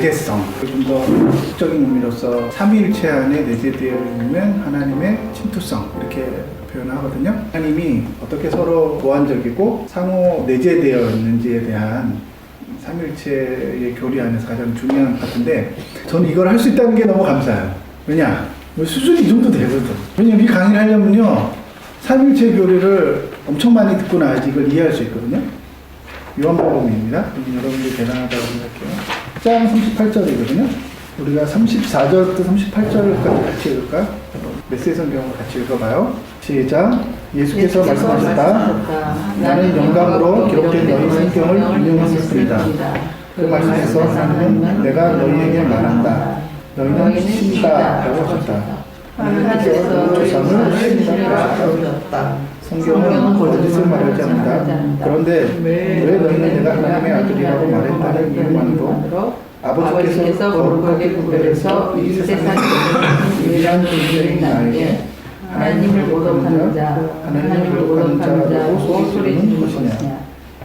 내재성, 좀 더 적인 의미로서 삼위일체 안에 내재되어 있는 하나님의 침투성 이렇게 표현하거든요. 하나님이 어떻게 서로 보완적이고 상호 내재되어 있는지에 대한 삼위일체의 교리 안에서 가장 중요한 파트인데 저는 이걸 할 수 있다는 게 너무 감사해요. 왜냐? 수준이 이 정도 되거든. 왜냐면 이 강의를 하려면요 삼위일체 교리를 엄청 많이 듣고 나야지 이걸 이해할 수 있거든요. 요한복음입니다. 여러분들이 대단하다고 생각해요. 1장 38절이거든요. 우리가 34절부터 38절까지 같이 읽을까요? 메시지 성경을 같이 읽어봐요. 시작. 예수께서 말씀하셨다. 나는 영광으로 기록된 너희 성경을 인용했을 뿐이다. 그 말씀에서 하나님은 내가 너희에게 말한다. 너희는 신이다 라고 하셨다. 하나님께서 조상을 신이라고 하셨다. 성경은 거짓을 말하지 않는다. 그런데 왜 너희는 내가 하나님의 아들이라고 말했다는 이유만으로 아버지께서 거룩하게 구별해서 이 세상에 있는 유일한 존재인 나에게 하나님을 모독하는 자, 하나님을 모독하는 자라고 소리지르는 것이냐.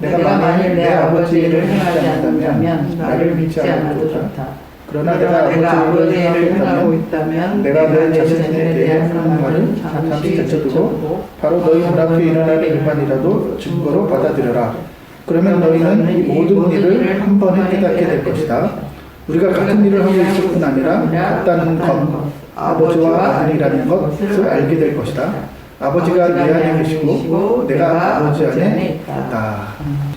내가 만일 내 아버지를 행하지 않는다면 나를 믿지 않아도 좋다. 그러나 내가 아버지의 일을 행하고 있다면 내가 내 자신에 대해 하는 말은 잠시 제쳐두고 바로 너희 문 앞에 일어날 일만이라도 증거로 받아들여라. 그러면 너희는 이 모든 일을 한 번에 깨닫게 될 것이다. 우리가 같은 일을 하고 있을 뿐 아니라 같다는 것, 아버지와 아들이라는 것을 알게 될 것이다. 아버지가 내 안에 계시고 내가 아버지 안에 있다.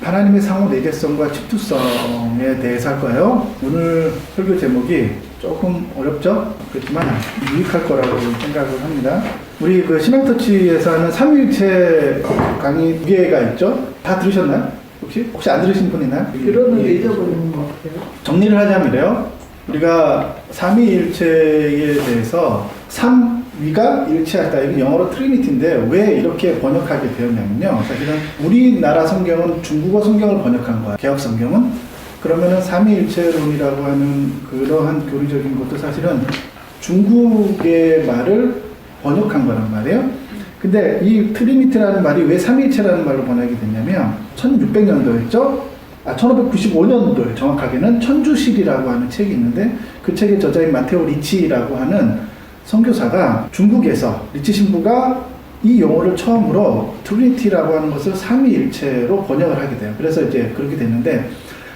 하나님의 상호 내재성과 침투성에 대해서 할 거예요. 오늘 설교 제목이 조금 어렵죠? 그렇지만 유익할 거라고 생각을 합니다. 우리 그 신앙터치에서 하는 삼위일체 강의 2개가 있죠? 다 들으셨나요? 혹시 안 들으신 분 있나요? 들었는데 잊어버리는 것 같아요. 정리를 하자면 이래요. 우리가 삼위일체에 대해서 삼위가 일체하다. 이게 영어로 트리니티인데 왜 이렇게 번역하게 되었냐면요. 사실은 우리나라 성경은 중국어 성경을 번역한 거야. 개혁 성경은. 그러면은 삼위일체론이라고 하는 그러한 교리적인 것도 사실은 중국의 말을 번역한 거란 말이에요. 근데 이 트리니티라는 말이 왜 삼위일체라는 말로 번역이 됐냐면 1600년도였죠? 1595년도에 정확하게는 천주실이라고 하는 책이 있는데 그 책의 저자인 마테오 리치라고 하는 선교사가 중국에서 리치 신부가 이 용어를 처음으로 트리니티라고 하는 것을 삼위일체로 번역을 하게 돼요. 그래서 이제 그렇게 됐는데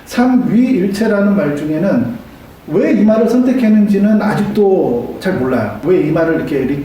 삼위일체라는 말 중에는 왜 이 말을 선택했는지는 아직도 잘 몰라요. 왜 이 말을 이렇게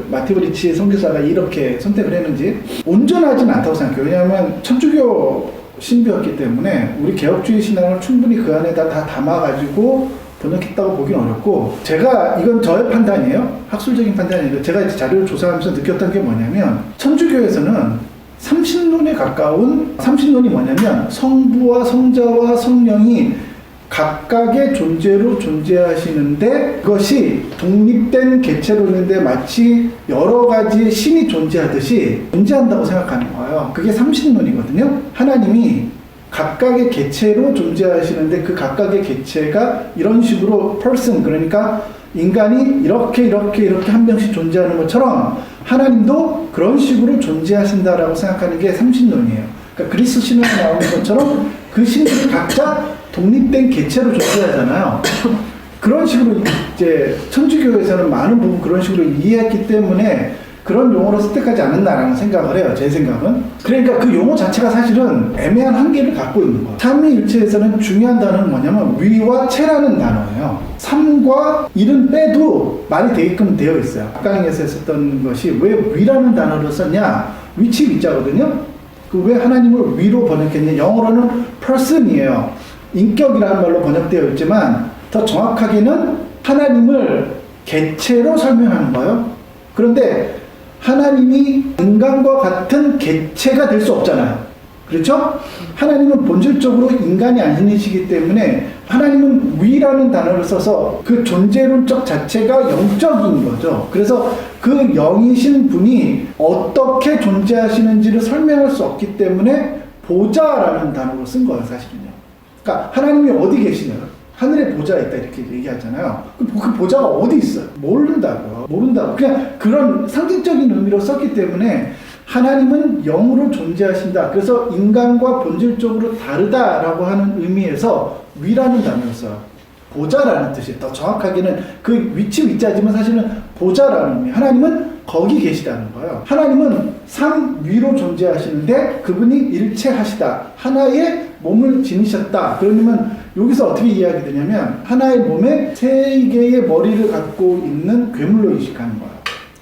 마테오 리치 선교사가 이렇게 선택을 했는지 온전하지는 않다고 생각해요. 왜냐하면 천주교 신비였기 때문에 우리 개혁주의 신앙을 충분히 그 안에다 다 담아가지고 번역했다고 보기는 어렵고 제가 이건 저의 판단이에요. 학술적인 판단이 아니라 제가 자료를 조사하면서 느꼈던 게 뭐냐면 천주교에서는 삼신론에 가까운 삼신론이 뭐냐면 성부와 성자와 성령이 각각의 존재로 존재하시는데 그것이 독립된 개체론인데 마치 여러 가지의 신이 존재하듯이 존재한다고 생각하는 거예요. 그게 삼신론이거든요. 하나님이 각각의 개체로 존재하시는데 그 각각의 개체가 이런 식으로 person 그러니까 인간이 이렇게 한 명씩 존재하는 것처럼 하나님도 그런 식으로 존재하신다라고 생각하는 게 삼신론이에요. 그러니까 그리스 신화에 나오는 것처럼 그 신들이 각자 독립된 개체로 존재하잖아요. 그런 식으로 이제 천주교에서는 많은 부분 그런 식으로 이해했기 때문에 그런 용어로 선택하지 않았나라는 생각을 해요. 제 생각은. 그러니까 그 용어 자체가 사실은 애매한 한계를 갖고 있는 거예요. 삼위일체에서는 중요한 단어는 뭐냐면 위와 체라는 단어예요. 삼과 일은 빼도 말이 되게끔 되어 있어요. 앞강에서 썼던 것이 왜 위라는 단어를 썼냐? 위치 위자거든요. 그 왜 하나님을 위로 번역했냐? 영어로는 person이에요. 인격이라는 말로 번역되어 있지만 더 정확하게는 하나님을 개체로 설명하는 거예요. 그런데 하나님이 인간과 같은 개체가 될 수 없잖아요. 그렇죠? 하나님은 본질적으로 인간이 아니시기 때문에 하나님은 위라는 단어를 써서 그 존재론적 자체가 영적인 거죠. 그래서 그 영이신 분이 어떻게 존재하시는지를 설명할 수 없기 때문에 보좌라는 단어로 쓴 거예요, 사실은요. 그러니까 하나님이 어디 계시냐? 하늘에 보좌가 있다 이렇게 얘기하잖아요. 그 보좌가 어디 있어요? 모른다고요. 그냥 그런 상징적인 의미로 썼기 때문에 하나님은 영으로 존재하신다. 그래서 인간과 본질적으로 다르다라고 하는 의미에서 위라는 단어를 써요. 보좌라는 뜻이에요. 더 정확하게는 그 위치하지만 사실은 보좌라는 의미. 하나님은 거기 계시다는 거예요. 하나님은 산 위로 존재하시는데 그분이 일체하시다. 하나의 몸을 지니셨다. 그러면 여기서 어떻게 이해하게 되냐면 하나의 몸에 세 개의 머리를 갖고 있는 괴물로 인식하는 거예요.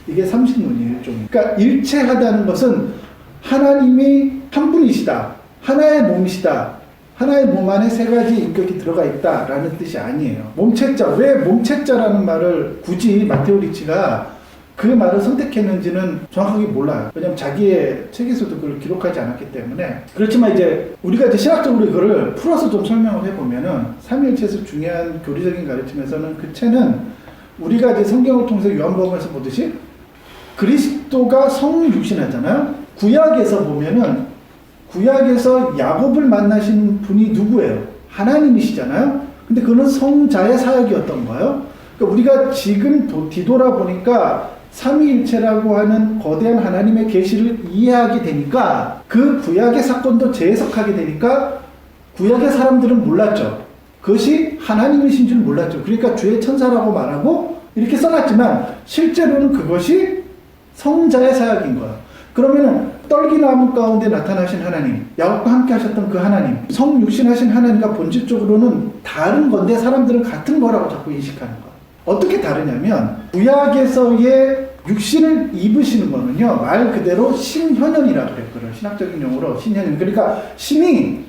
이게 삼신론이에요. 일종의. 그러니까 일체하다는 것은 하나님이 한 분이시다. 하나의 몸이시다. 하나의 몸 안에 세 가지 인격이 들어가 있다라는 뜻이 아니에요. 몸체자. 왜 몸체자라는 말을 굳이 마테오 리치가 그 말을 선택했는지는 정확하게 몰라요. 왜냐면 자기의 책에서도 그걸 기록하지 않았기 때문에. 그렇지만 이제 우리가 이제 신학적으로 이거를 풀어서 좀 설명을 해보면은 삼위일체에서 중요한 교리적인 가르침에서는 그 체는 우리가 이제 성경을 통해서 요한복음에서 보듯이 그리스도가 성육신하잖아요. 구약에서 보면은 구약에서 야곱을 만나신 분이 누구예요? 하나님이시잖아요. 근데 그는 성자의 사역이었던 거예요. 그러니까 우리가 지금 뒤돌아보니까 삼위일체라고 하는 거대한 하나님의 계시를 이해하게 되니까 그 구약의 사건도 재해석하게 되니까 구약의 사람들은 몰랐죠. 그것이 하나님이신 줄 몰랐죠. 그러니까 주의 천사라고 말하고 이렇게 써놨지만 실제로는 그것이 성자의 사역인 거예요. 그러면은 떨기나무 가운데 나타나신 하나님, 야곱과 함께 하셨던 그 하나님, 성육신하신 하나님과 본질적으로는 다른 건데 사람들은 같은 거라고 자꾸 인식하는 거예요. 어떻게 다르냐면 구약에서의 육신을 입으시는 거는요, 말 그대로 신현현이라고 그랬거든요. 신학적인 용어로 신현현. 그러니까 신이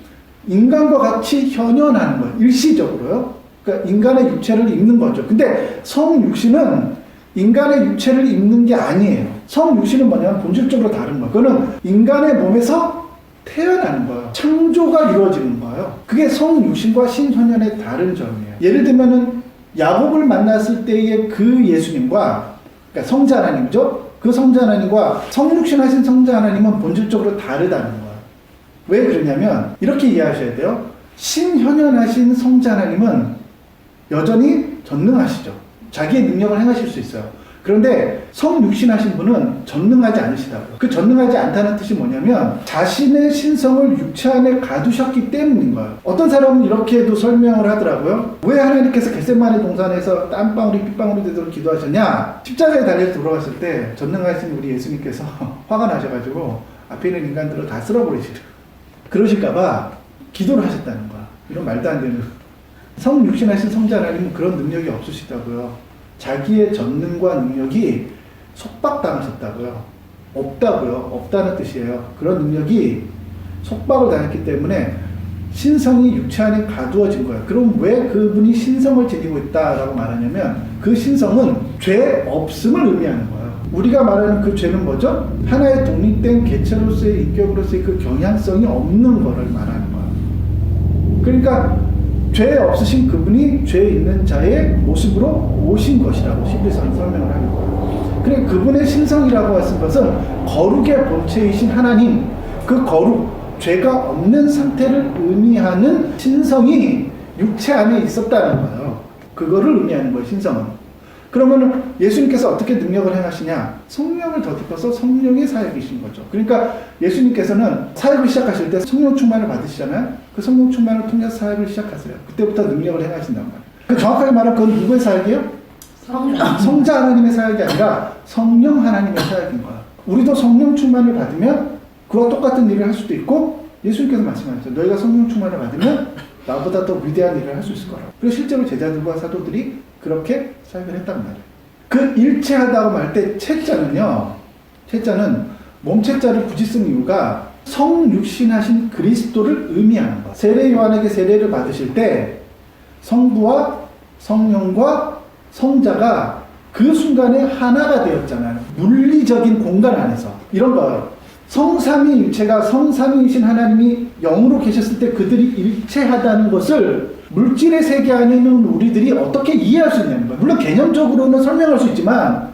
인간과 같이 현현하는 거예요. 일시적으로요. 그러니까 인간의 육체를 입는 거죠. 근데 성육신은 인간의 육체를 입는 게 아니에요. 성육신은 뭐냐면 본질적으로 다른 거예요. 그거는 인간의 몸에서 태어나는 거예요. 창조가 이루어지는 거예요. 그게 성육신과 신현현의 다른 점이에요. 예를 들면은 야곱을 만났을 때의 그 예수님과, 그러니까 성자 하나님이죠. 그 성자 하나님과 성육신하신 성자 하나님은 본질적으로 다르다는 거예요. 왜 그러냐면 이렇게 이해하셔야 돼요. 신현현하신 성자 하나님은 여전히 전능하시죠. 자기의 능력을 행하실 수 있어요. 그런데 성육신하신 분은 전능하지 않으시다고요. 그 전능하지 않다는 뜻이 뭐냐면 자신의 신성을 육체 안에 가두셨기 때문인 거예요. 어떤 사람은 이렇게도 설명을 하더라고요. 왜 하나님께서 겟세마네 동산에서 땀방울이 핏방울이 되도록 기도하셨냐? 십자가에 달려 돌아갔을 때 전능하신 우리 예수님께서 화가 나셔가지고 앞에 있는 인간들을 다 쓸어버리시려. 그러실까봐 기도를 하셨다는 거야. 이런 말도 안 되는. 성육신하신 성자 하나님은 그런 능력이 없으시다고요. 자기의 전능과 능력이 속박당하셨다고요. 없다고요. 없다는 뜻이에요. 그런 능력이 속박을 당했기 때문에 신성이 육체 안에 가두어진 거예요. 그럼 왜 그분이 신성을 지니고 있다라고 말하냐면 그 신성은 죄 없음을 의미하는 거예요. 우리가 말하는 그 죄는 뭐죠? 하나의 독립된 개체로서의 인격으로서의 그 경향성이 없는 거를 말하는 거예요. 그러니까 죄 없으신 그분이 죄 있는 자의 모습으로 오신 것이라고 히브리서는 설명을 하는 거예요. 그래 그분의 신성이라고 하신 것은 거룩의 본체이신 하나님, 그 거룩, 죄가 없는 상태를 의미하는 신성이 육체 안에 있었다는 거예요. 그거를 의미하는 거예요, 신성은. 그러면 예수님께서 어떻게 능력을 행하시냐? 성령을 덧입어서 성령의 사역이신 거죠. 그러니까 예수님께서는 사역을 시작하실 때 성령 충만을 받으시잖아요. 그 성령 충만을 통해서 사역을 시작하세요. 그때부터 능력을 행하신단 말이에요. 그 정확하게 말하면 그건 누구의 사역이에요? 성자 하나님의 사역이 아니라 성령 하나님의 사역인 거야. 우리도 성령 충만을 받으면 그와 똑같은 일을 할 수도 있고 예수님께서 말씀하셨죠. 너희가 성령 충만을 받으면 나보다 더 위대한 일을 할 수 있을 거라고. 그리고 실제로 제자들과 사도들이 그렇게 사역을 했단 말이에요. 그 일체하다고 말할 때 채자는요. 채자는 몸채자를 굳이 쓴 이유가 성육신하신 그리스도를 의미하는 거예요. 세례 요한에게 세례를 받으실 때 성부와 성령과 성자가 그 순간에 하나가 되었잖아요. 물리적인 공간 안에서. 이런 거예요. 성삼위일체가 성삼위이신 하나님이 영으로 계셨을 때 그들이 일체하다는 것을 물질의 세계 안에 있는 우리들이 어떻게 이해할 수 있냐는 거예요. 물론 개념적으로는 설명할 수 있지만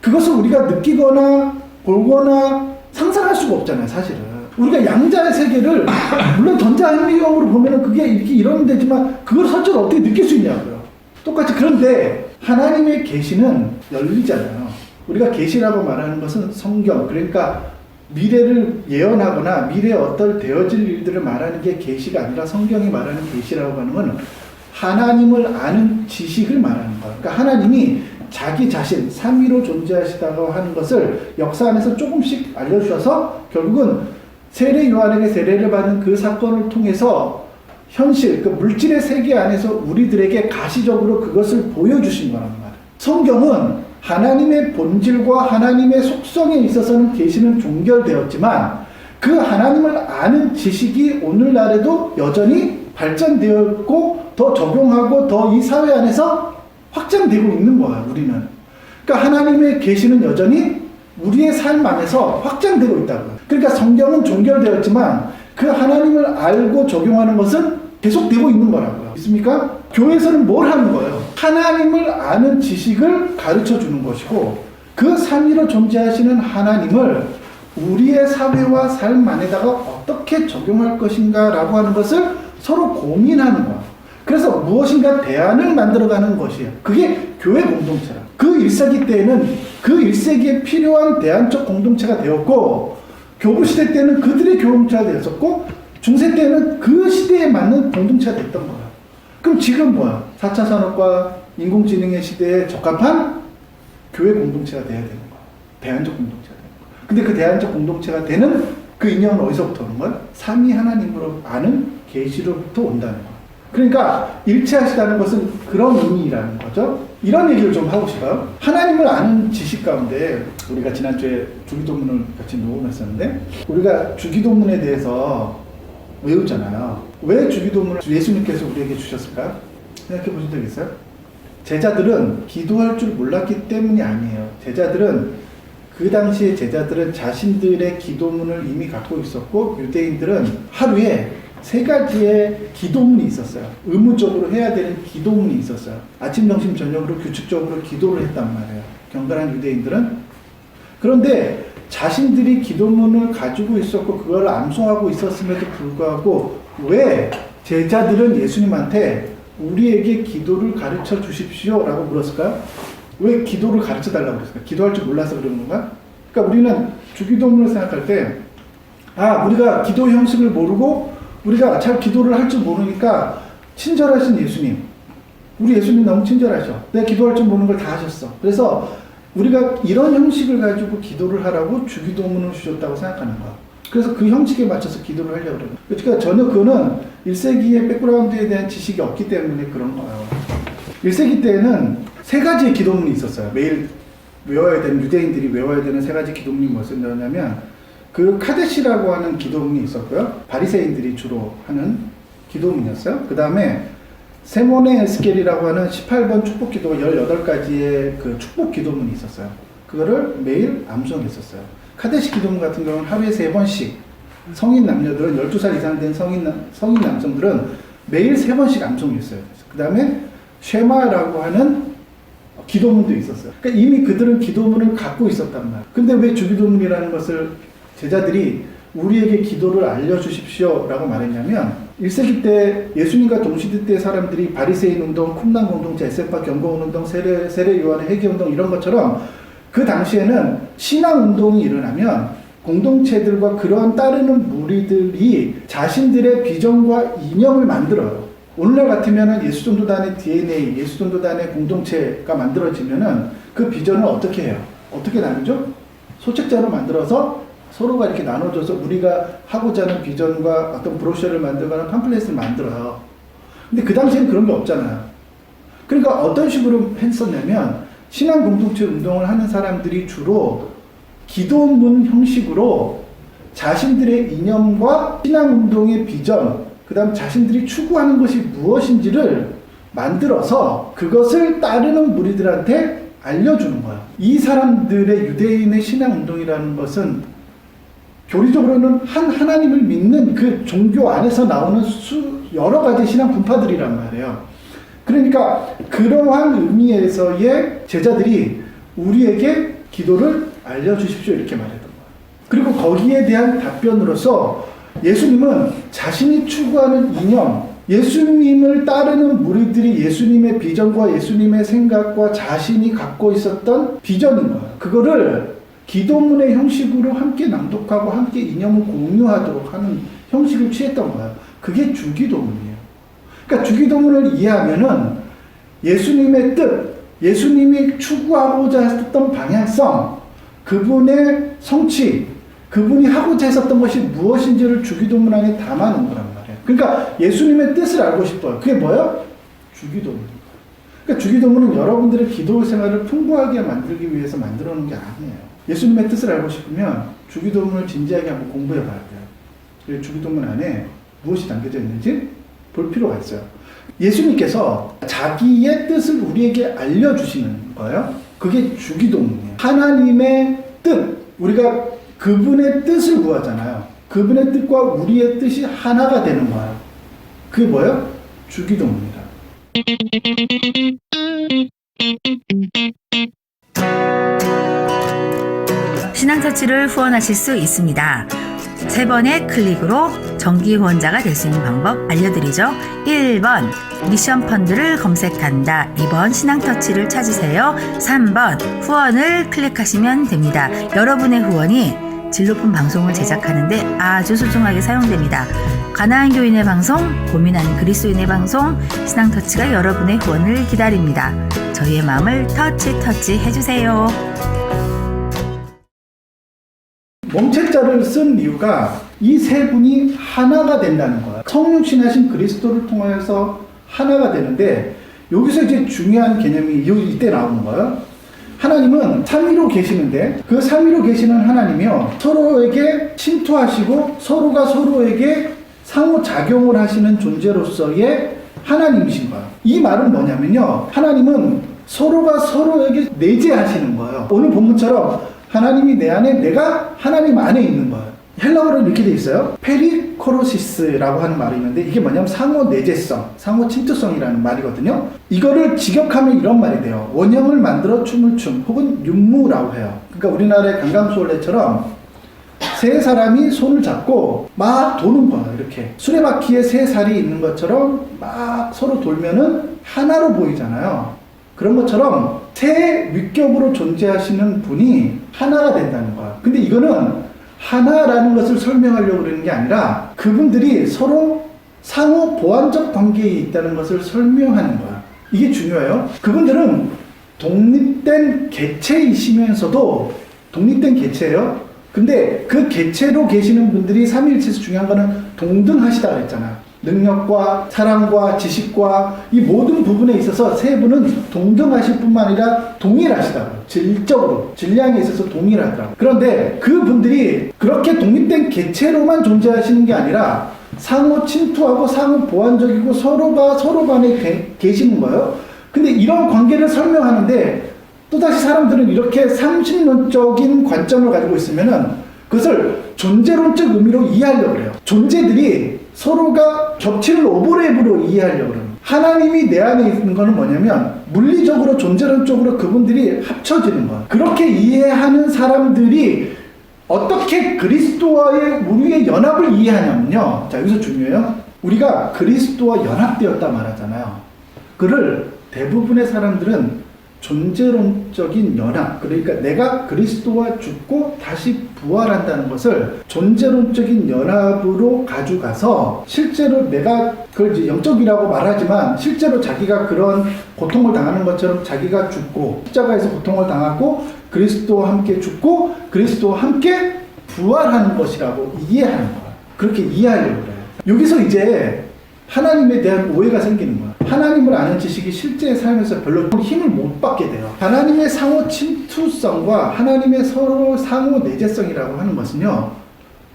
그것을 우리가 느끼거나 보거나 상상할 수가 없잖아요, 사실은. 우리가 양자의 세계를 물론 전자현미경으로 보면은 그게 이렇게 이러면 되지만 그걸 실제로 어떻게 느낄 수 있냐고요. 똑같이. 그런데 하나님의 계시는 열리잖아요. 우리가 계시라고 말하는 것은 성경, 그러니까 미래를 예언하거나 미래에 어떨 되어질 일들을 말하는 게 계시가 아니라 성경이 말하는 계시라고 하는 건 하나님을 아는 지식을 말하는 거예요. 그러니까 하나님이 자기 자신, 삼위로 존재하시다고 하는 것을 역사 안에서 조금씩 알려주셔서 결국은 세례 요한에게 세례를 받은 그 사건을 통해서 현실, 그 물질의 세계 안에서 우리들에게 가시적으로 그것을 보여주신 거란 말이에요. 성경은 하나님의 본질과 하나님의 속성에 있어서는 계시는 종결되었지만 그 하나님을 아는 지식이 오늘날에도 여전히 발전되어 있고 더 적용하고 더 이 사회 안에서 확장되고 있는 거야, 우리는. 그러니까 하나님의 계시는 여전히 우리의 삶 안에서 확장되고 있다고요. 그러니까 성경은 종결되었지만 그 하나님을 알고 적용하는 것은 계속되고 있는 거라고요. 있습니까? 교회에서는 뭘 하는 거예요? 하나님을 아는 지식을 가르쳐 주는 것이고 그 삼위로 존재하시는 하나님을 우리의 사회와 삶 안에다가 어떻게 적용할 것인가 라고 하는 것을 서로 고민하는 거야. 그래서 무엇인가 대안을 만들어가는 것이에요. 그게 교회 공동체라. 그 1세기 때에는 그 1세기에 필요한 대안적 공동체가 되었고 교부 시대 때는 그들의 공동체가 되었었고 중세 때는 그 시대에 맞는 공동체가 됐던 거야. 그럼 지금 뭐야? 4차 산업과 인공지능의 시대에 적합한 교회 공동체가 돼야 되는 거야. 대안적 공동체가 되는 거야. 근데 그 대안적 공동체가 되는 그 인연은 어디서부터 오는 거야? 삼위 하나님으로 아는 계시로부터 온다는 거야. 그러니까 일체하시다는 것은 그런 의미라는 거죠. 이런 얘기를 좀 하고 싶어요. 하나님을 아는 지식 가운데 우리가 지난주에 주기도문을 같이 녹음했었는데 우리가 주기도문에 대해서 외우잖아요. 왜 주기도문을 예수님께서 우리에게 주셨을까? 생각해 보신 적 있어요? 제자들은 기도할 줄 몰랐기 때문이 아니에요. 그 당시에 제자들은 자신들의 기도문을 이미 갖고 있었고 유대인들은 하루에 3가지의 기도문이 있었어요. 의무적으로 해야 되는 기도문이 있었어요. 아침, 점심, 저녁으로 규칙적으로 기도를 했단 말이에요. 경건한 유대인들은. 그런데 자신들이 기도문을 가지고 있었고 그걸 암송하고 있었음에도 불구하고 왜 제자들은 예수님한테 우리에게 기도를 가르쳐 주십시오 라고 물었을까요? 왜 기도를 가르쳐 달라고 그랬을까요? 기도할 줄 몰라서 그런 건가? 그러니까 우리는 주기도문을 생각할 때 우리가 기도 형식을 모르고 우리가 잘 기도를 할 줄 모르니까 친절하신 예수님, 우리 예수님 너무 친절하셔. 내가 기도할 줄 모르는 걸 다 하셨어. 그래서 우리가 이런 형식을 가지고 기도를 하라고 주기도문을 주셨다고 생각하는 거야. 그래서 그 형식에 맞춰서 기도를 하려고 그래요. 그러니까 전혀 그거는 1세기의 백그라운드에 대한 지식이 없기 때문에 그런 거예요. 1세기 때에는 3가지의 기도문이 있었어요. 매일 외워야 되는, 유대인들이 외워야 되는 3가지 기도문이 무엇이었냐면 그 카데시라고 하는 기도문이 있었고요. 바리새인들이 주로 하는 기도문이었어요. 그 다음에 세모네 에스겔이라고 하는 18번 축복 기도가 18가지의 그 축복 기도문이 있었어요. 그거를 매일 암송했었어요. 카데시 기도문 같은 경우는 하루에 3번씩 성인 남녀들은 12살 이상 된 성인 남성들은 매일 3번씩 암송했어요. 그 다음에 쉐마라고 하는 기도문도 있었어요. 그러니까 이미 그들은 기도문을 갖고 있었단 말이에요. 근데 왜 주기도문이라는 것을 제자들이 우리에게 기도를 알려주십시오 라고 말했냐면 1세기 때 예수님과 동시대 때 사람들이 바리새인 운동, 쿰난 공동체, 에세파 경건 운동, 세례 요한의 회개 운동 이런 것처럼 그 당시에는 신앙 운동이 일어나면 공동체들과 그런 따르는 무리들이 자신들의 비전과 이념을 만들어요. 오늘날 같으면 예수전도단의 DNA, 예수전도단의 공동체가 만들어지면은 그 비전을 어떻게 해요? 어떻게 나누죠? 소책자로 만들어서 서로가 이렇게 나눠줘서 우리가 하고자 하는 비전과 어떤 브로셔를 만들거나 팜플렛을 만들어요. 근데 그 당시에는 그런 게 없잖아요. 그러니까 어떤 식으로 했었냐면 신앙 공동체 운동을 하는 사람들이 주로 기도문 형식으로 자신들의 이념과 신앙 운동의 비전, 그 다음 자신들이 추구하는 것이 무엇인지를 만들어서 그것을 따르는 무리들한테 알려주는 거야. 이 사람들의 유대인의 신앙 운동이라는 것은 교리적으로는 한 하나님을 믿는 그 종교 안에서 나오는 여러 가지 신앙 분파들이란 말이에요. 그러니까 그러한 의미에서의 제자들이 우리에게 기도를 알려주십시오 이렇게 말했던 거예요. 그리고 거기에 대한 답변으로서 예수님은 자신이 추구하는 이념, 예수님을 따르는 무리들이 예수님의 비전과 예수님의 생각과 자신이 갖고 있었던 비전인 거예요. 그거를 기도문의 형식으로 함께 낭독하고 함께 이념을 공유하도록 하는 형식을 취했던 거예요. 그게 주기도문이에요. 그러니까 주기도문을 이해하면은 예수님의 뜻, 예수님이 추구하고자 했던 방향성, 그분의 성취, 그분이 하고자 했었던 것이 무엇인지를 주기도문 안에 담아놓은 거란 말이에요. 그러니까 예수님의 뜻을 알고 싶어요. 그게 뭐예요? 주기도문입니다. 그러니까 주기도문은 여러분들의 기도 생활을 풍부하게 만들기 위해서 만들어 놓은 게 아니에요. 예수님의 뜻을 알고 싶으면 주기도문을 진지하게 한번 공부해 봐야 돼요. 그래서 주기도문 안에 무엇이 담겨져 있는지 볼 필요가 있어요. 예수님께서 자기의 뜻을 우리에게 알려주시는 거예요. 그게 주기도문이에요. 하나님의 뜻, 우리가 그분의 뜻을 구하잖아요. 그분의 뜻과 우리의 뜻이 하나가 되는 거예요. 그게 뭐예요? 주기도문이다. 신앙처치를 후원하실 수 있습니다. 3번의 클릭으로 정기 후원자가 될 수 있는 방법 알려드리죠. 1번 미션 펀드를 검색한다. 2번 신앙터치를 찾으세요. 3번 후원을 클릭하시면 됩니다. 여러분의 후원이 질 높은 방송을 제작하는데 아주 소중하게 사용됩니다. 가나안 교인의 방송, 고민하는 그리스도인의 방송, 신앙터치가 여러분의 후원을 기다립니다. 저희의 마음을 터치 해주세요. 멈체자를 쓴 이유가 이 세 분이 하나가 된다는 거예요. 성육신하신 그리스도를 통해서 하나가 되는데 여기서 이제 중요한 개념이 이때 나오는 거예요. 하나님은 삼위로 계시는데 그 삼위로 계시는 하나님이요 서로에게 침투하시고 서로가 서로에게 상호작용을 하시는 존재로서의 하나님이신 거예요. 이 말은 뭐냐면요, 하나님은 서로가 서로에게 내재하시는 거예요. 오늘 본문처럼 하나님이 내 안에, 내가 하나님 안에 있는 거예요. 헬라어로 이렇게 돼 있어요. 페리코로시스라고 하는 말이 있는데 이게 뭐냐면 상호 내재성, 상호 침투성이라는 말이거든요. 이거를 직역하면 이런 말이 돼요. 원형을 만들어 춤을 춤 혹은 윤무라고 해요. 그러니까 우리나라의 강강수월래처럼 세 사람이 손을 잡고 막 도는 거예요. 이렇게 수레바퀴에 세 살이 있는 것처럼 막 서로 돌면은 하나로 보이잖아요. 그런 것처럼 세 윗겹으로 존재하시는 분이 하나가 된다는 거야. 근데 이거는 하나라는 것을 설명하려고 그러는 게 아니라 그분들이 서로 상호 보완적 관계에 있다는 것을 설명하는 거야. 이게 중요해요. 그분들은 독립된 개체이시면서도 독립된 개체예요. 근데 그 개체로 계시는 분들이 삼위일체에서 중요한 거는 동등하시다 그랬잖아. 능력과 사랑과 지식과 이 모든 부분에 있어서 세 분은 동등하실 뿐만 아니라 동일하시다고요. 질적으로, 질량에 있어서 동일하더라고요. 그런데 그 분들이 그렇게 독립된 개체로만 존재하시는 게 아니라 상호 침투하고 상호 보완적이고 서로가 서로 간에 계시는 거예요. 근데 이런 관계를 설명하는데 또다시 사람들은 이렇게 상식론적인 관점을 가지고 있으면은 그것을 존재론적 의미로 이해하려고 그래요. 존재들이 서로가 겹치는 오버랩으로 이해하려고 그래요. 하나님이 내 안에 있는 거는 뭐냐면 물리적으로 존재론적으로 그분들이 합쳐지는 거예요. 그렇게 이해하는 사람들이 어떻게 그리스도와의 우리의 연합을 이해하냐면요. 자, 여기서 중요해요. 우리가 그리스도와 연합되었다 말하잖아요. 그를 대부분의 사람들은 존재론적인 연합, 그러니까 내가 그리스도와 죽고 다시 부활한다는 것을 존재론적인 연합으로 가져가서 실제로 내가 그걸 이제 영적이라고 말하지만 실제로 자기가 그런 고통을 당하는 것처럼 자기가 죽고 십자가에서 고통을 당하고 그리스도와 함께 죽고 그리스도와 함께 부활하는 것이라고 이해하는 거야. 그렇게 이해하려고 그래요. 여기서 이제 하나님에 대한 오해가 생기는 거야. 하나님을 아는 지식이 실제 삶에서 별로 힘을 못 받게 돼요. 하나님의 상호 침투성과 하나님의 서로 상호 내재성이라고 하는 것은요,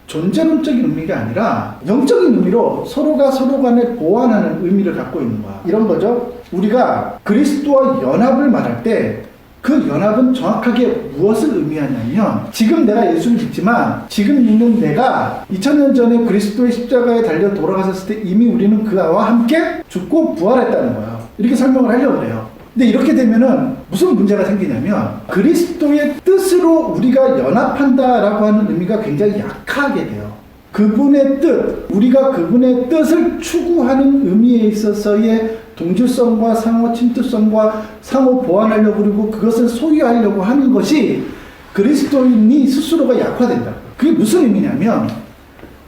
존재론적인 의미가 아니라 영적인 의미로 서로가 서로 간에 보완하는 의미를 갖고 있는 거야. 이런 거죠. 우리가 그리스도와 연합을 말할 때 그 연합은 정확하게 무엇을 의미하냐면 지금 내가 예수를 믿지만 지금 믿는 내가 2000년 전에 그리스도의 십자가에 달려 돌아가셨을 때 이미 우리는 그와 함께 죽고 부활했다는 거예요. 이렇게 설명을 하려고 해요. 근데 이렇게 되면은 무슨 문제가 생기냐면 그리스도의 뜻으로 우리가 연합한다라고 하는 의미가 굉장히 약하게 돼요. 그분의 뜻, 우리가 그분의 뜻을 추구하는 의미에 있어서의 동질성과 상호 침투성과 상호 보완하려고 그리고 그것을 소유하려고 하는 것이 그리스도인이 스스로가 약화된다. 그게 무슨 의미냐면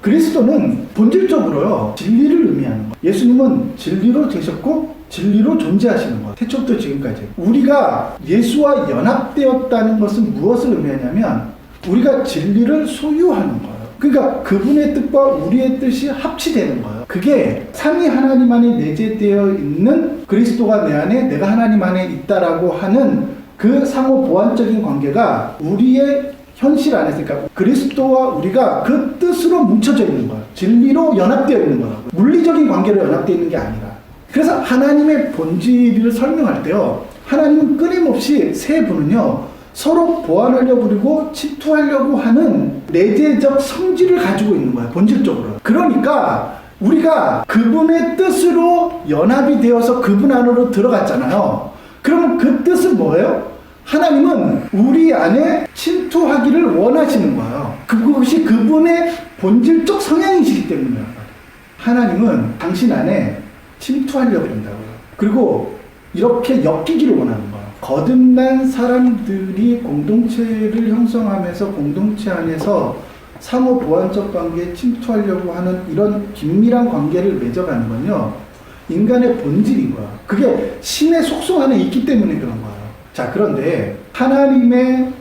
그리스도는 본질적으로요, 진리를 의미하는 거예요. 예수님은 진리로 되셨고 진리로 존재하시는 거예요. 태초부터 지금까지. 우리가 예수와 연합되었다는 것은 무엇을 의미하냐면 우리가 진리를 소유하는 거예요. 그러니까 그분의 뜻과 우리의 뜻이 합치되는 거예요. 그게 삼위 하나님 안에 내재되어 있는 그리스도가 내 안에 내가 하나님 안에 있다라고 하는 그 상호 보완적인 관계가 우리의 현실 안에서, 그러니까 그리스도와 우리가 그 뜻으로 뭉쳐져 있는 거예요. 진리로 연합되어 있는 거라고. 물리적인 관계로 연합되어 있는 게 아니라. 그래서 하나님의 본질을 설명할 때요, 하나님은 끊임없이 세 분은요, 서로 보완하려고 그리고 침투하려고 하는 내재적 성질을 가지고 있는 거예요. 본질적으로. 그러니까 우리가 그분의 뜻으로 연합이 되어서 그분 안으로 들어갔잖아요. 그러면 그 뜻은 뭐예요? 하나님은 우리 안에 침투하기를 원하시는 거예요. 그것이 그분의 본질적 성향이시기 때문이에요. 하나님은 당신 안에 침투하려고 한다고요. 그리고 이렇게 엮이기를 원하는 거예요. 거듭난 사람들이 공동체를 형성하면서 공동체 안에서 상호 보완적 관계에 침투하려고 하는 이런 긴밀한 관계를 맺어가는 건요, 인간의 본질인 거야. 그게 신의 속성 안에 있기 때문에 그런 거예요. 자, 그런데 하나님의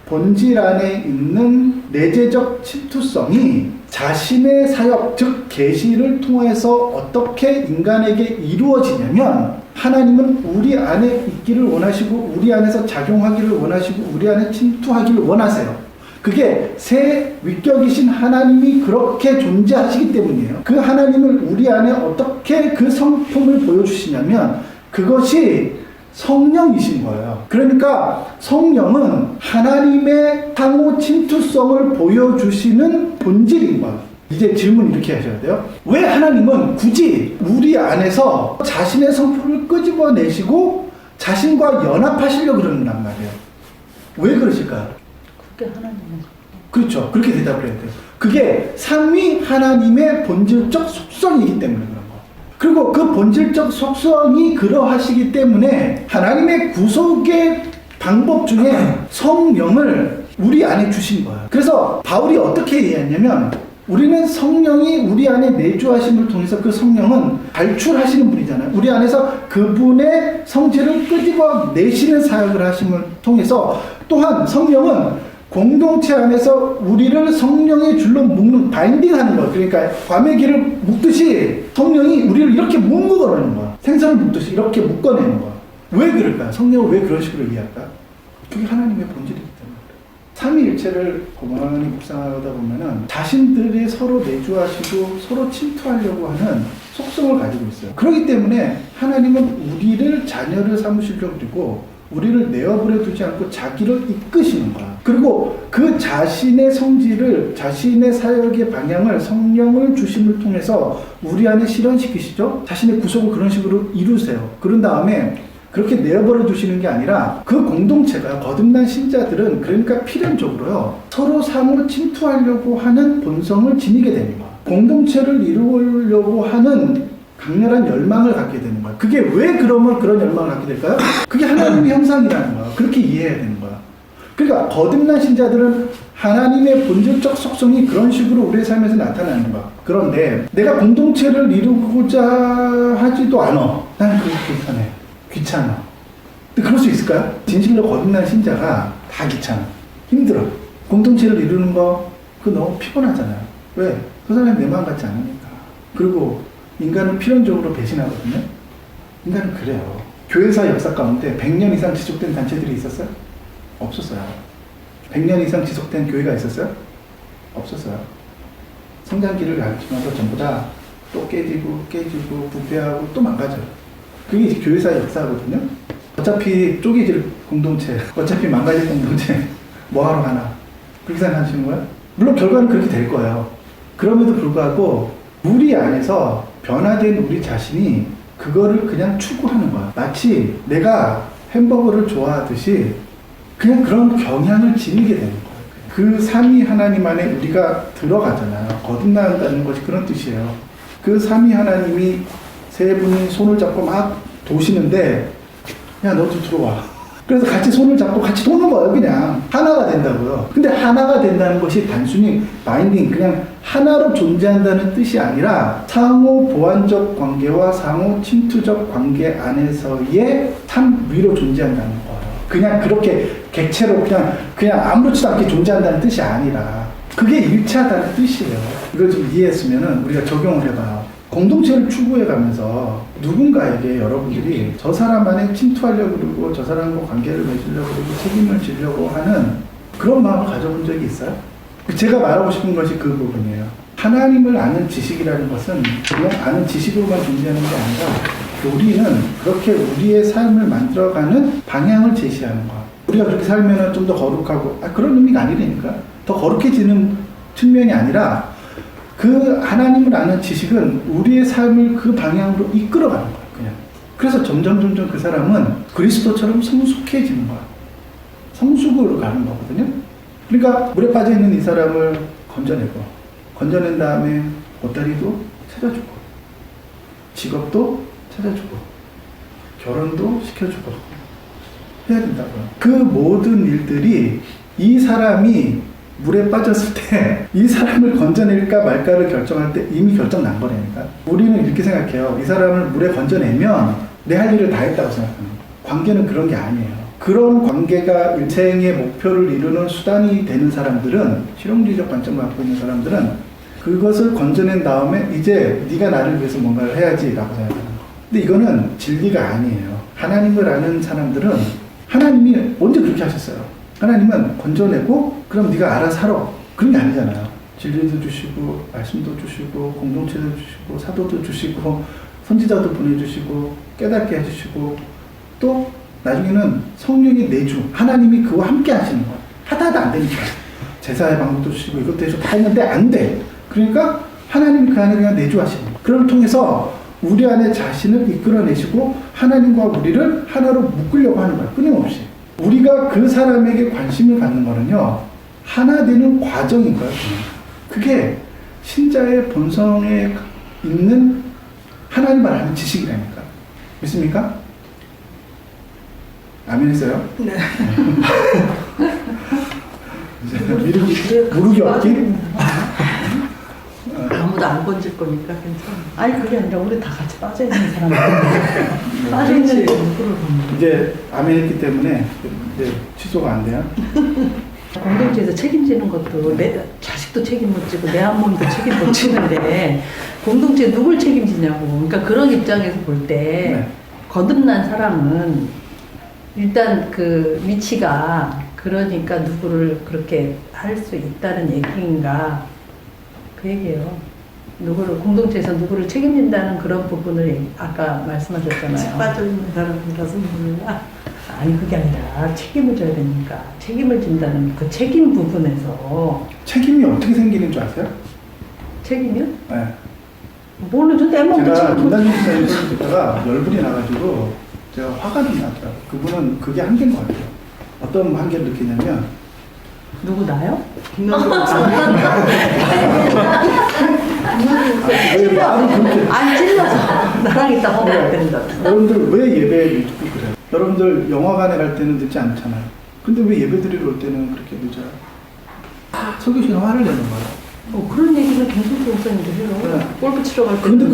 본질 안에 있는 내재적 침투성이 자신의 사역, 즉 계시를 통해서 어떻게 인간에게 이루어지냐면, 하나님은 우리 안에 있기를 원하시고 우리 안에서 작용하기를 원하시고 우리 안에 침투하기를 원하세요. 그게 새 위격이신 하나님이 그렇게 존재하시기 때문이에요. 그 하나님을 우리 안에 어떻게 그 성품을 보여주시냐면 그것이 성령이신 거예요. 그러니까 성령은 하나님의 상호 침투성을 보여주시는 본질인 거예요. 이제 질문 이렇게 하셔야 돼요. 왜 하나님은 굳이 우리 안에서 자신의 성품을 끄집어내시고 자신과 연합하시려고 그러는단 말이에요. 왜 그러실까요? 그게 하나님은. 그렇죠. 그렇게 대답을 해야 돼요. 그게 삼위 하나님의 본질적 속성이기 때문에 그런 거예요. 그리고 그 본질적 속성이 그러하시기 때문에 하나님의 구속의 방법 중에 성령을 우리 안에 주신 거예요. 그래서 바울이 어떻게 이해했냐면, 우리는 성령이 우리 안에 내주하심을 통해서 그 성령은 발출하시는 분이잖아요. 우리 안에서 그분의 성질을 끄집어 내시는 사역을 하심을 통해서, 또한 성령은 공동체 안에서 우리를 성령의 줄로 묶는, 바인딩하는 거예요. 그러니까 과메기를 묶듯이 성령이 우리를 이렇게 묶어내는 거야. 생선을 묶듯이 이렇게 묶어내는 거야. 왜 그럴까요? 성령을 왜 그런 식으로 이해할까요? 그게 하나님의 본질이기 때문에. 삼위일체를 고만히 묵상하다 보면은 자신들이 서로 내주하시고 서로 침투하려고 하는 속성을 가지고 있어요. 그렇기 때문에 하나님은 우리를 자녀를 삼으시려고 그리고 우리를 내어버려 두지 않고 자기를 이끄시는 거야. 그리고 그 자신의 성질을, 자신의 사역의 방향을 성령을 주심을 통해서 우리 안에 실현시키시죠. 자신의 구속을 그런 식으로 이루세요. 그런 다음에 그렇게 내어버려 두시는 게 아니라 그 공동체가, 거듭난 신자들은 그러니까 필연적으로요, 서로 상호 침투하려고 하는 본성을 지니게 되는 거야. 공동체를 이루려고 하는 강렬한 열망을 갖게 되는 거야. 그게 왜 그러면 그런 열망을 갖게 될까요? 그게 하나님의 형상이라는 거야. 그렇게 이해해야 되는 거야. 그러니까 거듭난 신자들은 하나님의 본질적 속성이 그런 식으로 우리의 삶에서 나타나는 거야. 그런데 내가 공동체를 이루고자 하지도 않아. 나는 그게 불편해. 귀찮아. 근데 그럴 수 있을까요? 진실로 거듭난 신자가 다 귀찮아. 힘들어. 공동체를 이루는 거, 그거 너무 피곤하잖아요. 왜? 그 사람이 내 마음 같지 않으니까. 그리고 인간은 필연적으로 배신하거든요. 인간은 그래요. 교회사 역사 가운데 100년 이상 지속된 단체들이 있었어요? 없었어요. 100년 이상 지속된 교회가 있었어요? 없었어요. 성장기를 가르치면서 전부 다 또 깨지고 부패하고 또 망가져요. 그게 이제 교회사의 역사거든요. 어차피 쪼개질 공동체, 어차피 망가질 공동체 뭐하러 가나, 그렇게 생각하시는 거예요? 물론 결과는 그렇게 될 거예요. 그럼에도 불구하고 우리 안에서 변화된 우리 자신이 그거를 그냥 추구하는 거야. 마치 내가 햄버거를 좋아하듯이 그냥 그런 경향을 지니게 되는 거예요. 그 삼위 하나님 안에 우리가 들어가잖아요. 거듭난다는 것이 그런 뜻이에요. 그 삼위 하나님이 세 분이 손을 잡고 막 도시는데, 야, 너도 들어와. 그래서 같이 손을 잡고 같이 도는 거예요. 그냥 하나가 된다고요. 근데 하나가 된다는 것이 단순히 바인딩, 그냥 하나로 존재한다는 뜻이 아니라 상호 보완적 관계와 상호 침투적 관계 안에서의 참 위로 존재한다는 거예요. 그냥 그렇게 객체로 그냥 아무렇지도 않게 존재한다는 뜻이 아니라 그게 일치하다는 뜻이에요. 이걸 좀 이해했으면은 우리가 적용을 해봐요. 공동체를 추구해가면서 누군가에게 여러분들이 저 사람 안에 침투하려고 그러고 저 사람과 관계를 맺으려고 그러고 책임을 지려고 하는 그런 마음을 가져본 적이 있어요? 제가 말하고 싶은 것이 그 부분이에요. 하나님을 아는 지식이라는 것은 그냥 아는 지식으로만 존재하는 게 아니라 우리는 그렇게 우리의 삶을 만들어가는 방향을 제시하는 거야. 우리가 그렇게 살면 좀 더 거룩하고 그런 의미가 아니라니까. 더 거룩해지는 측면이 아니라 그 하나님을 아는 지식은 우리의 삶을 그 방향으로 이끌어가는 거야. 그냥. 그래서 점점 그 사람은 그리스도처럼 성숙해지는 거야. 성숙으로 가는 거거든요. 그러니까 물에 빠져 있는 이 사람을 건져낸 다음에 보따리도 찾아주고 직업도 찾아주고 결혼도 시켜주고 해야 된다고요. 그 모든 일들이 이 사람이 물에 빠졌을 때 이 사람을 건져낼까 말까를 결정할 때 이미 결정 난 거라니까. 우리는 이렇게 생각해요. 이 사람을 물에 건져내면 내 할 일을 다 했다고 생각합니다. 관계는 그런 게 아니에요. 그런 관계가 일생의 목표를 이루는 수단이 되는 사람들은, 실용주의적 관점을 갖고 있는 사람들은 그것을 건져낸 다음에 이제 네가 나를 위해서 뭔가를 해야지 라고 생각하는 거. 근데 이거는 진리가 아니에요. 하나님을 아는 사람들은 하나님이 언제 그렇게 하셨어요? 하나님은 건져내고 그럼 네가 알아서 살아. 그런 게 아니잖아요. 진리도 주시고 말씀도 주시고 공동체도 주시고 사도도 주시고 선지자도 보내주시고 깨닫게 해주시고 또 나중에는 성령의 내주, 하나님이 그와 함께 하시는 거예요. 하다 안 되니까. 제사의 방법도 주시고 이것도 해주고 다 했는데 안 돼. 그러니까 하나님이 그 안에 그냥 내주하시는 거예요. 그걸 통해서 우리 안에 자신을 이끌어내시고 하나님과 우리를 하나로 묶으려고 하는 거예요. 끊임없이. 우리가 그 사람에게 관심을 갖는 거는요, 하나 되는 과정인 거예요. 그게 신자의 본성에 있는 하나님을 아는 지식이라니까. 믿습니까? 아멘 했어요? 네. 무르기 없기? 아무도 안 건질 거니까 괜찮아. 아니 그게 아니라 우리 다 같이 빠져 있는 사람들. 빠져 있는 누구를 보는. 이제 아멘 했기 때문에 이제 취소가 안 돼요. 공동체에서 책임지는 것도 내 자식도 책임 못 지고 내 한몸도 책임 못 지는데 공동체 누굴 책임지냐고. 그러니까 그런 입장에서 볼 때 네. 거듭난 사람은 일단 그 위치가 그러니까 누구를 그렇게 할 수 있다는 얘기인가 그 얘기예요. 누구를 공동체에서 누구를 책임진다는 그런 부분을 아까 말씀하셨잖아요. 빠져 있는 사람이라서 몰라. 아니 그게 아니라 책임을 져야 되니까 책임을 진다는 그 책임 부분에서 책임이 어떻게 생기는 줄 아세요? 책임이요? 네. 모르죠. 내 몸도 제가 책임 못 김단준 목사님 소리 듣다가 열불이 나가지고 제가 화가 좀 나더라고요. 그분은 그게 한계인 것 같아요. 어떤 한계를 느끼냐면 누구 나요? 왜 말을 그렇게 안 찔러서 나랑 이따 먹어야 된다. 여러분들 왜 예배에 늦고 그래요? 여러분들 영화관에 갈 때는 늦지 않잖아요. 근데 왜 예배 드리러 올 때는 그렇게 늦어요? 설교 시간 화를 내는 거예요. 그런 얘기는 김순수 목사님도 해요. 네. 골프 치러 갈 때. 근데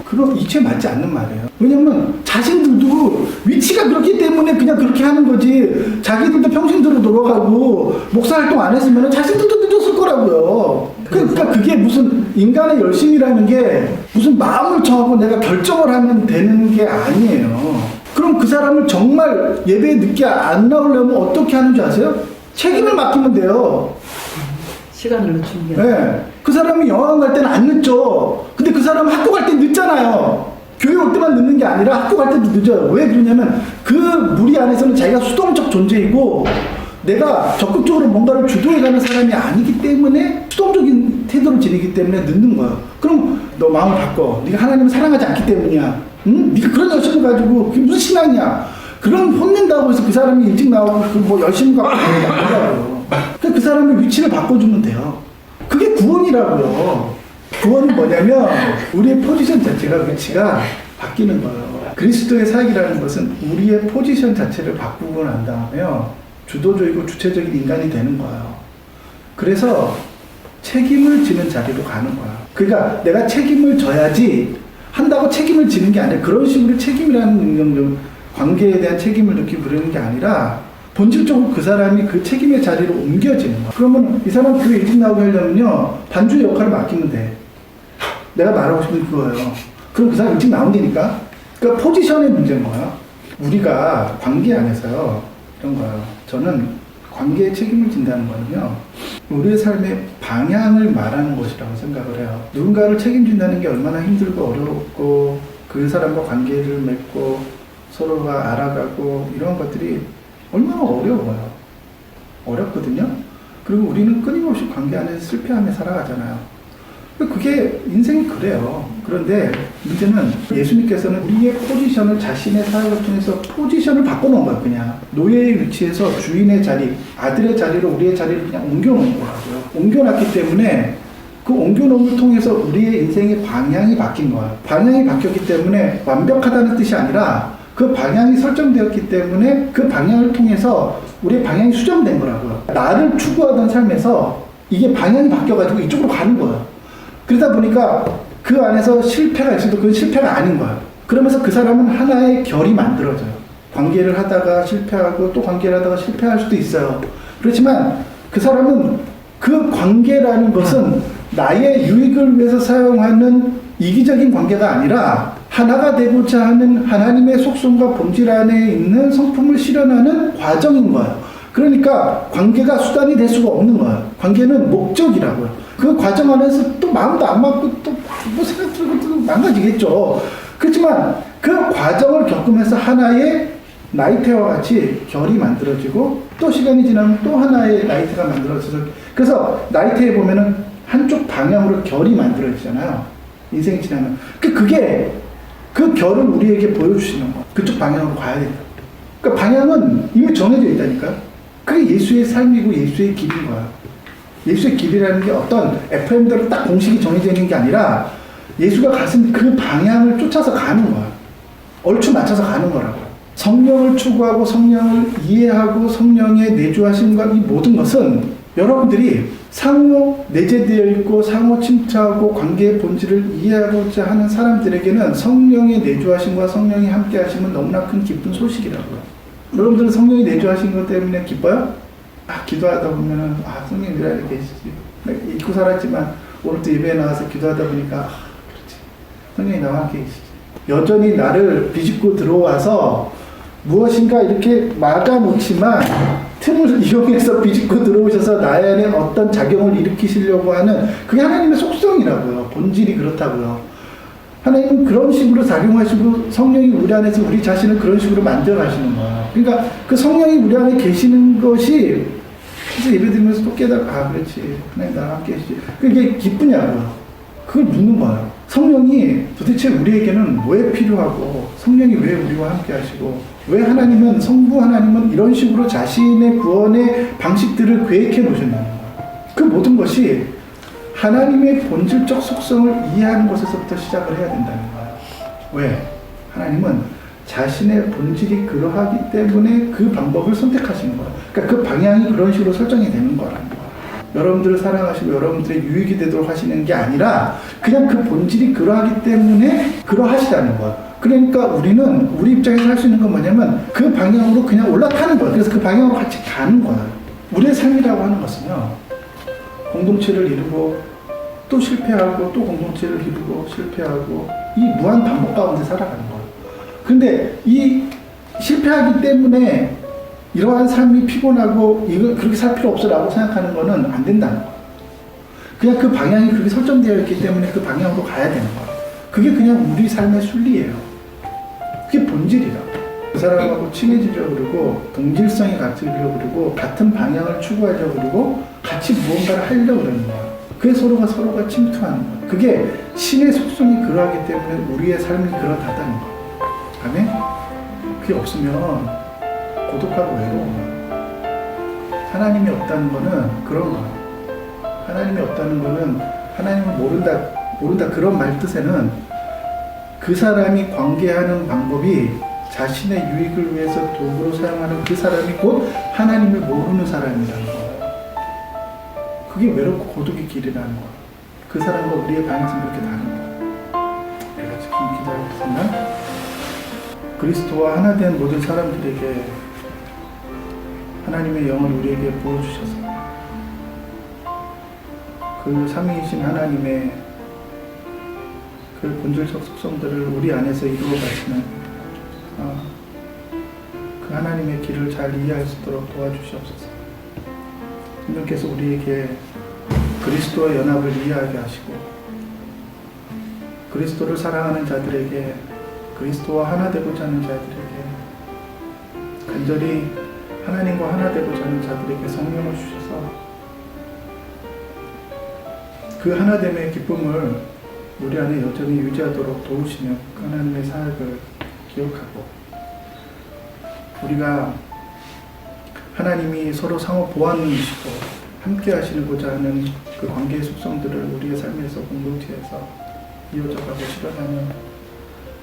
그거 이치에 맞지 않는 말이에요. 왜냐면 자신들도 위치가 그렇기 때문에 그냥 그렇게 하는 거지. 자기들도 평신도로 돌아가고 목사 활동 안 했으면 자신들도 늦었을 거라고요. 그러니까 그게 무슨 인간의 열심이라는 게 무슨 마음을 정하고 내가 결정을 하면 되는 게 아니에요. 그럼 그 사람을 정말 예배에 늦게 안 나오려면 어떻게 하는 줄 아세요? 책임을 맡기면 돼요. 시간을 늦추는 게. 네. 그 사람이 영화관 갈 때는 안 늦죠. 근데 그 사람은 학교 갈 때 늦잖아요. 교회 올 때만 늦는 게 아니라 학교 갈 때도 늦어요. 왜 그러냐면 그 무리 안에서는 자기가 수동적 존재이고 내가 적극적으로 뭔가를 주도해가는 사람이 아니기 때문에 수동적인 태도를 지니기 때문에 늦는 거예요. 그럼 너 마음을 바꿔. 네가 하나님을 사랑하지 않기 때문이야. 응? 네가 그런 열심을 가지고 그게 무슨 신앙이야. 그럼 혼낸다고 해서 그 사람이 일찍 나오고 뭐 열심히 가고 그런 게 아니라고요. 그 사람의 위치를 바꿔주면 돼요. 그게 구원이라고요. 구원은 뭐냐면 우리의 포지션 자체가 위치가 바뀌는 거예요. 그리스도의 사역이라는 것은 우리의 포지션 자체를 바꾸고 난 다음에요. 주도적이고 주체적인 인간이 되는 거예요. 그래서 책임을 지는 자리로 가는 거야. 그러니까 내가 책임을 져야지 한다고 책임을 지는 게 아니라 그런 식으로 책임이라는 능력, 관계에 대한 책임을 느끼고 그러는 게 아니라 본질적으로 그 사람이 그 책임의 자리로 옮겨지는 거야. 그러면 이 사람 교회 일찍 나오게 하려면요. 반주의 역할을 맡기면 돼. 내가 말하고 싶은 그거예요. 그럼 그 사람 일찍 나온다니까? 그러니까 포지션의 문제인 거야. 우리가 관계 안에서요. 이런 거예요. 저는 관계에 책임을 진다는 거는요. 우리의 삶의 방향을 말하는 것이라고 생각을 해요. 누군가를 책임진다는 게 얼마나 힘들고 어렵고 그 사람과 관계를 맺고 서로가 알아가고 이런 것들이 얼마나 어려워요. 어렵거든요. 그리고 우리는 끊임없이 관계 안에서 실패하며 살아가잖아요. 그게 인생이 그래요. 그런데 문제는 예수님께서는 우리의 포지션을 자신의 사역을 통해서 포지션을 바꿔놓은 거예요. 그냥 노예의 위치에서 주인의 자리, 아들의 자리로 우리의 자리를 그냥 옮겨놓은 거라고요. 옮겨놨기 때문에 그 옮겨놓음을 통해서 우리의 인생의 방향이 바뀐 거예요. 방향이 바뀌었기 때문에 완벽하다는 뜻이 아니라 그 방향이 설정되었기 때문에 그 방향을 통해서 우리의 방향이 수정된 거라고요. 나를 추구하던 삶에서 이게 방향이 바뀌어가지고 이쪽으로 가는 거예요. 그러다 보니까 그 안에서 실패가 있어도 그건 실패가 아닌 거예요. 그러면서 그 사람은 하나의 결이 만들어져요. 관계를 하다가 실패하고 또 관계를 하다가 실패할 수도 있어요. 그렇지만 그 사람은 그 관계라는 것은 나의 유익을 위해서 사용하는 이기적인 관계가 아니라 하나가 되고자 하는 하나님의 속성과 본질 안에 있는 성품을 실현하는 과정인 거예요. 그러니까 관계가 수단이 될 수가 없는 거예요. 관계는 목적이라고요. 그 과정 안에서 또 마음도 안 맞고 또 뭐 생각 들고 또 망가지겠죠. 그렇지만 그 과정을 겪으면서 하나의 나이테와 같이 결이 만들어지고 또 시간이 지나면 또 하나의 나이테가 만들어져서 그래서 나이테에 보면은 한쪽 방향으로 결이 만들어지잖아요. 인생이 지나면. 그게 그 결을 우리에게 보여주시는 거예요. 그쪽 방향으로 가야 된다. 그러니까 방향은 이미 정해져 있다니까. 그게 예수의 삶이고 예수의 길인 거야. 예수의 길이라는 게 어떤 FM대로 딱 공식이 정해져 있는 게 아니라 예수가 가신 그 방향을 쫓아서 가는 거야. 얼추 맞춰서 가는 거라고. 성령을 추구하고 성령을 이해하고 성령의 내주하심과 이 모든 것은 여러분들이 상호 내재되어 있고 상호 침투하고 관계의 본질을 이해하고자 하는 사람들에게는 성령의 내주하심과 성령이 함께 하심은 너무나 큰 기쁜 소식이라고요. 여러분들은 성령이 내주하신 것 때문에 기뻐요? 기도하다 보면은 성령이 늘 이렇게 계시지. 잊고 살았지만 오늘 또 예배에 나와서 기도하다 보니까 그렇지. 성령이 나와 함께 계시지. 여전히 나를 비집고 들어와서 무엇인가 이렇게 막아놓지만 틈을 이용해서 비집고 들어오셔서 나의 안에 어떤 작용을 일으키시려고 하는 그게 하나님의 속성이라고요. 본질이 그렇다고요. 하나님은 그런 식으로 작용하시고 성령이 우리 안에서 우리 자신을 그런 식으로 만들어가시는 거야. 그러니까 그 성령이 우리 안에 계시는 것이 그래서 예배 드리면서 또 깨달아 그렇지. 하나님 나랑 함께 계시지. 그게 기쁘냐고요. 그걸 묻는 거예요. 성령이 도대체 우리에게는 왜 필요하고 성령이 왜 우리와 함께 하시고 왜 하나님은 성부 하나님은 이런 식으로 자신의 구원의 방식들을 계획해 놓으셨냐는 거예요. 그 모든 것이 하나님의 본질적 속성을 이해하는 것에서부터 시작을 해야 된다는 거예요. 왜? 하나님은 자신의 본질이 그러하기 때문에 그 방법을 선택하시는 거예요. 그러니까 그 방향이 그런 식으로 설정이 되는 거라는 거예요. 여러분들을 사랑하시고 여러분들의 유익이 되도록 하시는 게 아니라 그냥 그 본질이 그러하기 때문에 그러하시다는 거예요. 그러니까 우리는 우리 입장에서 할 수 있는 건 뭐냐면 그 방향으로 그냥 올라타는 거예요. 그래서 그 방향으로 같이 가는 거예요. 우리의 삶이라고 하는 것은요. 공동체를 이루고 또 실패하고 또 공동체를 이루고 실패하고 이 무한 반복 가운데 살아가는 거예요. 근데 이 실패하기 때문에 이러한 삶이 피곤하고 이거 그렇게 살 필요 없어라고 생각하는 거는 안 된다는 거예요. 그냥 그 방향이 그렇게 설정되어 있기 때문에 그 방향으로 가야 되는 거예요. 그게 그냥 우리 삶의 순리예요. 그게 본질이라고. 그 사람하고 친해지려고 그러고 동질성이 갖추려고 그러고 같은 방향을 추구하려고 그러고 같이 무언가를 하려고 그러는 거예요. 그게 서로가 침투하는 거예요. 그게 신의 속성이 그러하기 때문에 우리의 삶이 그렇다는 거예요. 아멘? 그게 없으면 고독하고 외로워요. 하나님이 없다는 거는 그런 거예요. 하나님이 없다는 거는 하나님을 모른다 그런 말 뜻에는 그 사람이 관계하는 방법이 자신의 유익을 위해서 도구로 사용하는 그 사람이 곧 하나님을 모르는 사람이라는 거예요. 그게 외롭고 고독의 길이라는 거예요. 그 사람과 우리의 방향성이 그렇게 다른 거예요. 내가 지금 기다렸으나 그리스도와 하나 된 모든 사람들에게 하나님의 영을 우리에게 부어주셔서 그 삼위이신 하나님의 그 본질적 속성들을 우리 안에서 이루어 가시는 그 하나님의 길을 잘 이해할 수 있도록 도와주시옵소서. 하나님께서 우리에게 그리스도와 연합을 이해하게 하시고 그리스도를 사랑하는 자들에게 그리스도와 하나 되고자 하는 자들에게 간절히 하나님과 하나 되고자 하는 자들에게 성령을 주셔서 그 하나됨의 기쁨을 우리 안에 여전히 유지하도록 도우시며 그 하나님의 사역을 기억하고 우리가 하나님이 서로 상호 보완이시고 함께 하시고자 하는 그 관계의 속성들을 우리의 삶에서 공동체에서 이어져가고 실현하는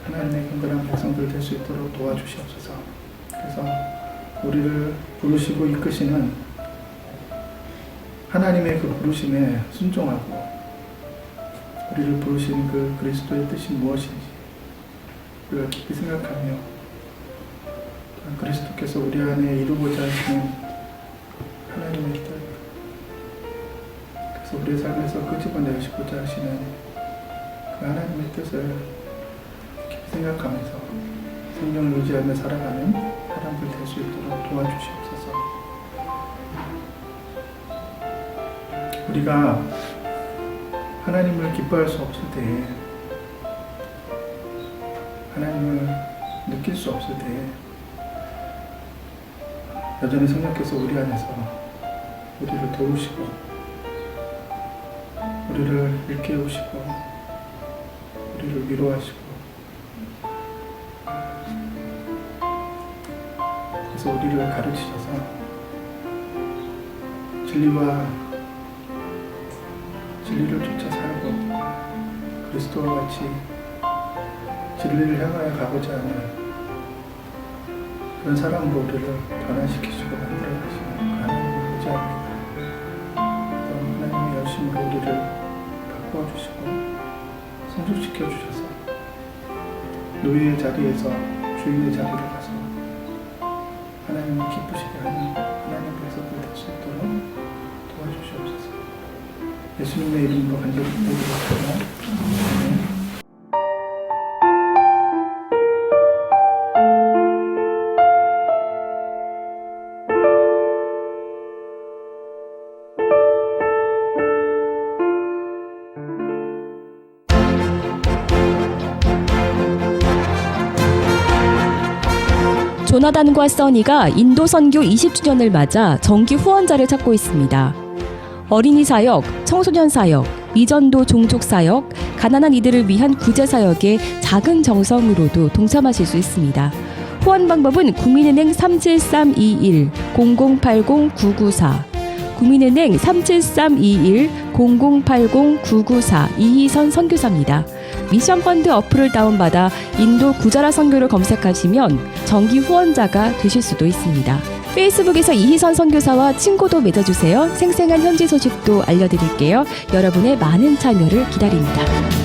하나님의 경건한 백성들 될 수 있도록 도와주시옵소서. 그래서 우리를 부르시고 이끄시는 하나님의 그 부르심에 순종하고 우리를 부르신 그 그리스도의 뜻이 무엇인지 우리가 깊이 생각하며 그리스도께서 우리 안에 이루고자 하시는 하나님의 뜻 그래서 우리의 삶에서 끄집어내시고자 하시는 그 하나님의 뜻을 깊이 생각하면서 성령을 의지하며 살아가는 사람들 될 수 있도록 도와주시옵소서. 우리가 하나님을 기뻐할 수 없을 때에 하나님을 느낄 수 없을 때에 여전히 성령께서 우리 안에서 우리를 도우시고 우리를 일깨우시고 우리를 위로하시고 그래서 우리를 가르치셔서 진리를 쫓아 살고 그리스도와 같이 진리를 향하여 가고자 하는 그런 사람으로 우리를 변화시키시고 만들어 가시는 그 하나님을 의지합니다. 또 하나님의 열심으로 우리를 바꾸어 주시고 성숙시켜 주셔서 노예의 자리에서 주인의 자리로 가서 하나님을 기쁘시게 하는 하나님 백성들 될 수 있도록 도와주시옵소서. 예수님의 이름으로 간절히 기도드립니다. 아멘. 조나단과 써니가 인도 선교 20주년을 맞아 정기 후원자를 찾고 있습니다. 어린이 사역, 청소년 사역, 이전도 종족 사역, 가난한 이들을 위한 구제 사역에 작은 정성으로도 동참하실 수 있습니다. 후원 방법은 국민은행 37321-0080-994, 국민은행 37321-0080-994 이희선 선교사입니다. 미션펀드 어플을 다운받아 인도 구자라 선교를 검색하시면 정기 후원자가 되실 수도 있습니다. 페이스북에서 이희선 선교사와 친구도 맺어주세요. 생생한 현지 소식도 알려드릴게요. 여러분의 많은 참여를 기다립니다.